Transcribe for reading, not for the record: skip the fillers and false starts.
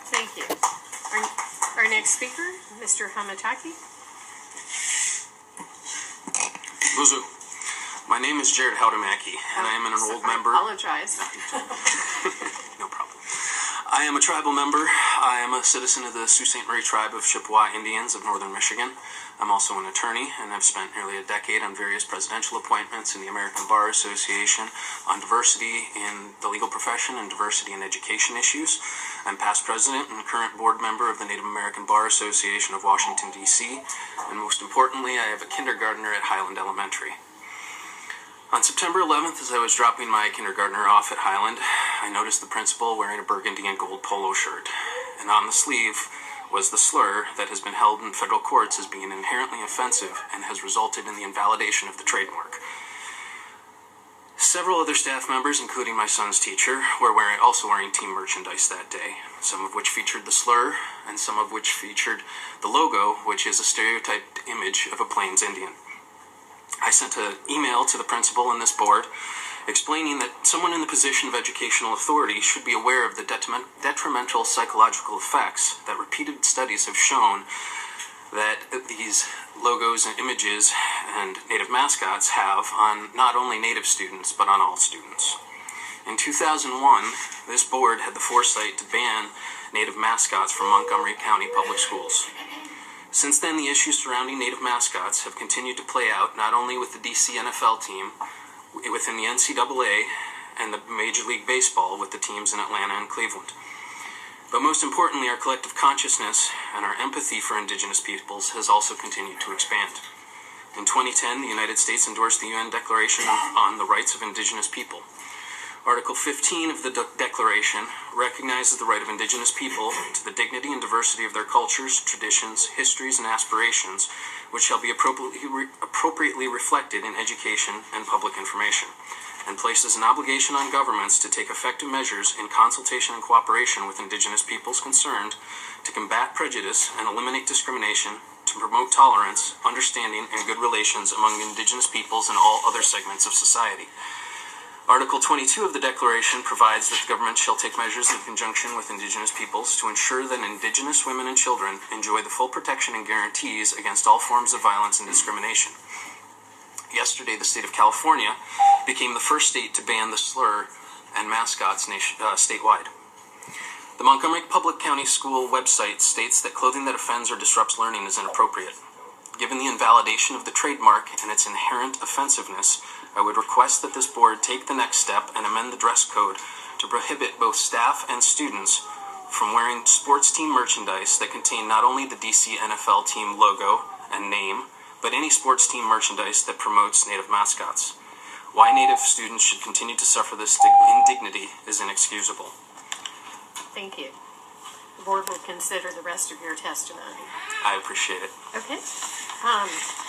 Thank you. Our next speaker, Mr. Hautamaki. Buzu. My name is Jared Hautamaki, and I am an enrolled member. I apologize. No problem. I am a tribal member. I am a citizen of the Sault Ste. Marie tribe of Chippewa Indians of northern Michigan. I'm also an attorney, and I've spent nearly a decade on various presidential appointments in the American Bar Association on diversity in the legal profession and diversity in education issues. I'm past president and current board member of the Native American Bar Association of Washington, D.C., and most importantly, I have a kindergartner at Highland Elementary. On September 11th, as I was dropping my kindergartner off at Highland, I noticed the principal wearing a burgundy and gold polo shirt, and on the sleeve was the slur that has been held in federal courts as being inherently offensive and has resulted in the invalidation of the trademark. Several other staff members, including my son's teacher, were also wearing team merchandise that day, some of which featured the slur and some of which featured the logo, which is a stereotyped image of a Plains Indian. I sent an email to the principal and this board explaining that someone in the position of educational authority should be aware of the detrimental psychological effects that repeated studies have shown that these logos and images and Native mascots have on not only Native students, but on all students. In 2001, this board had the foresight to ban Native mascots from Montgomery County Public Schools. Since then, the issues surrounding Native mascots have continued to play out not only with the DC NFL team, within the NCAA, and the Major League Baseball with the teams in Atlanta and Cleveland. But most importantly, our collective consciousness and our empathy for Indigenous peoples has also continued to expand. In 2010, the United States endorsed the UN Declaration on the Rights of Indigenous People. Article 15 of the Declaration recognizes the right of Indigenous people to the dignity and diversity of their cultures, traditions, histories, and aspirations, which shall be appropriately reflected in education and public information, and places an obligation on governments to take effective measures in consultation and cooperation with Indigenous peoples concerned to combat prejudice and eliminate discrimination, to promote tolerance, understanding, and good relations among Indigenous peoples and all other segments of society. Article 22 of the Declaration provides that the government shall take measures in conjunction with Indigenous peoples to ensure that Indigenous women and children enjoy the full protection and guarantees against all forms of violence and discrimination. Yesterday, the state of California became the first state to ban the slur and mascots statewide. The Montgomery Public County School website states that clothing that offends or disrupts learning is inappropriate. Given the invalidation of the trademark and its inherent offensiveness, I would request that this board take the next step and amend the dress code to prohibit both staff and students from wearing sports team merchandise that contain not only the DC NFL team logo and name, but any sports team merchandise that promotes Native mascots. Why Native students should continue to suffer this indignity is inexcusable. Thank you. The board will consider the rest of your testimony. I appreciate it. Okay.